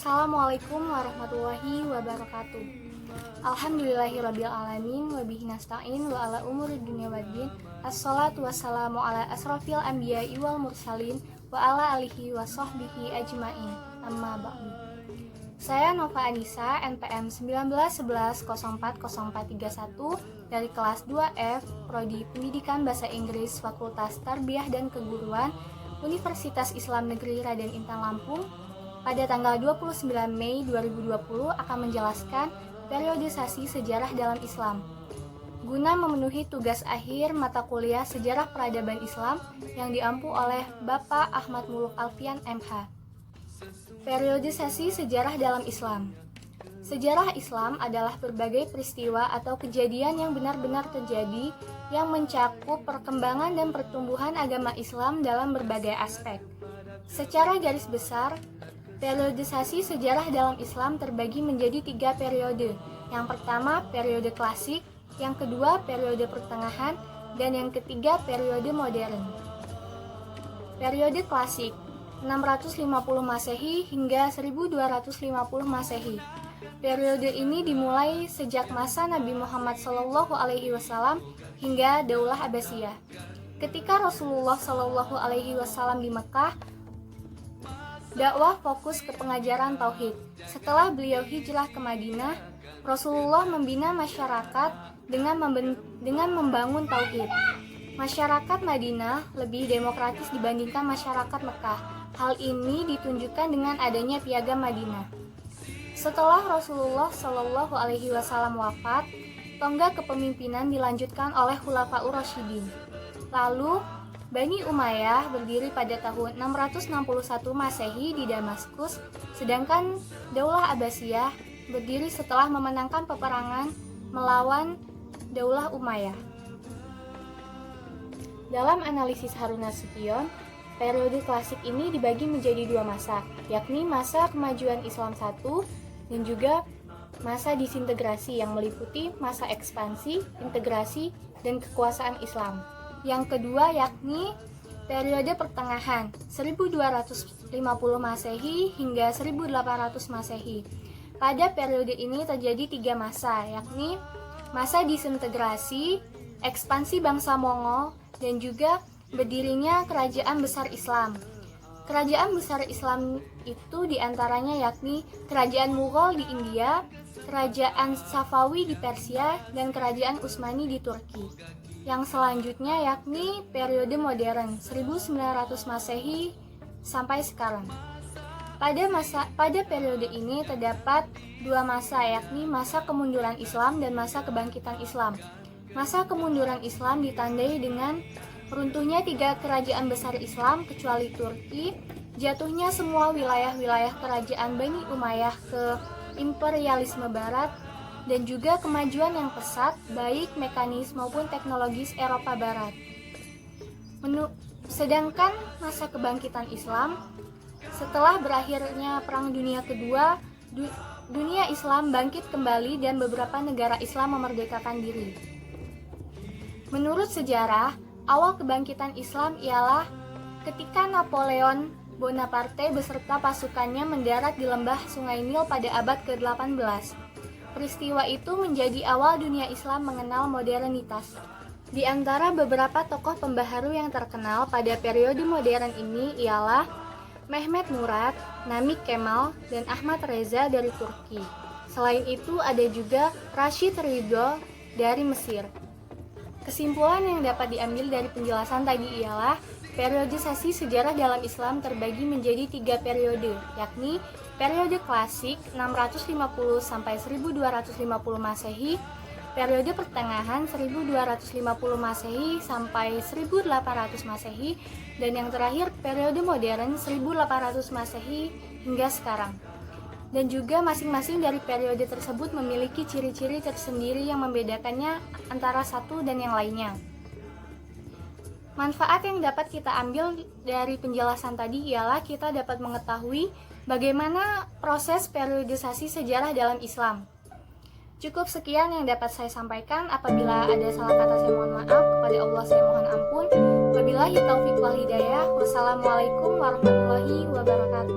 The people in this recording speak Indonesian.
Assalamualaikum warahmatullahi wabarakatuh. Alhamdulillahirabbil alamin wa bihi nasta'in wa ala umuri dunya waddin. Assalatu wassalamu ala asrofil anbiya'i wal mursalin wa ala alihi wa sahbihi ajmain. Amma ba'du. Saya Nova Anissa, NPM 1911040431 dari kelas 2F, Prodi Pendidikan Bahasa Inggris, Fakultas Tarbiyah dan Keguruan, Universitas Islam Negeri Raden Intan Lampung. Pada tanggal 29 Mei 2020 akan menjelaskan periodisasi sejarah dalam Islam. Guna memenuhi tugas akhir mata kuliah Sejarah Peradaban Islam yang diampu oleh Bapak Ahmad Muluk Alfian MH. Periodisasi sejarah dalam Islam. Sejarah Islam adalah berbagai peristiwa atau kejadian yang benar-benar terjadi yang mencakup perkembangan dan pertumbuhan agama Islam dalam berbagai aspek. Secara garis besar, periodisasi sejarah dalam Islam terbagi menjadi 3 periode. Yang pertama, periode klasik, yang kedua, periode pertengahan, dan yang ketiga, periode modern. Periode klasik, 650 Masehi hingga 1250 Masehi. Periode ini dimulai sejak masa Nabi Muhammad SAW hingga Daulah Abbasiyah. Ketika Rasulullah SAW di Mekah, dakwah fokus ke pengajaran tauhid. Setelah beliau hijrah ke Madinah, Rasulullah membina masyarakat dengan membangun tauhid. Masyarakat Madinah lebih demokratis dibandingkan masyarakat Mekah. Hal ini ditunjukkan dengan adanya Piagam Madinah. Setelah Rasulullah SAW wafat, tonggak kepemimpinan dilanjutkan oleh Khulafaur Rasyidin. Lalu Bani Umayyah berdiri pada tahun 661 Masehi di Damaskus, sedangkan Daulah Abbasiyah berdiri setelah memenangkan peperangan melawan Daulah Umayyah. Dalam analisis Harun Nasution, periode klasik ini dibagi menjadi 2 masa, yakni masa kemajuan Islam 1 dan juga masa disintegrasi yang meliputi masa ekspansi, integrasi, dan kekuasaan Islam. Yang kedua yakni periode pertengahan 1250 Masehi hingga 1800 Masehi. Pada periode ini terjadi 3 masa, yakni masa disintegrasi, ekspansi bangsa Mongol, dan juga berdirinya kerajaan besar Islam. Kerajaan besar Islam itu diantaranya yakni kerajaan Mughal di India, kerajaan Safawi di Persia, dan kerajaan Utsmani di Turki. Yang selanjutnya yakni periode modern 1900 Masehi sampai sekarang. Pada periode ini terdapat 2 masa, yakni masa kemunduran Islam dan masa kebangkitan Islam. Masa kemunduran Islam ditandai dengan runtuhnya 3 kerajaan besar Islam kecuali Turki, jatuhnya semua wilayah-wilayah kerajaan Bani Umayyah ke imperialisme barat, dan juga kemajuan yang pesat baik mekanis maupun teknologis Eropa Barat. Sedangkan masa kebangkitan Islam, setelah berakhirnya Perang Dunia Kedua, dunia Islam bangkit kembali dan beberapa negara Islam memerdekakan diri. Menurut sejarah, awal kebangkitan Islam ialah ketika Napoleon Bonaparte beserta pasukannya mendarat di lembah Sungai Nil pada abad ke-18. Peristiwa itu menjadi awal dunia Islam mengenal modernitas. Di antara beberapa tokoh pembaharu yang terkenal pada periode modern ini ialah Mehmet Murad, Namik Kemal, dan Ahmad Reza dari Turki. Selain itu ada juga Rashid Ridho dari Mesir. Kesimpulan yang dapat diambil dari penjelasan tadi ialah periodisasi sejarah dalam Islam terbagi menjadi 3 periode, yakni periode klasik 650 sampai 1250 Masehi, periode pertengahan 1250 Masehi sampai 1800 Masehi, dan yang terakhir periode modern 1800 Masehi hingga sekarang. Dan juga masing-masing dari periode tersebut memiliki ciri-ciri tersendiri yang membedakannya antara satu dan yang lainnya. Manfaat yang dapat kita ambil dari penjelasan tadi ialah kita dapat mengetahui bagaimana proses periodisasi sejarah dalam Islam. Cukup sekian yang dapat saya sampaikan. Apabila ada salah kata saya mohon maaf, kepada Allah saya mohon ampun. Wabillahi taufiq wal hidayah. Wassalamualaikum warahmatullahi wabarakatuh.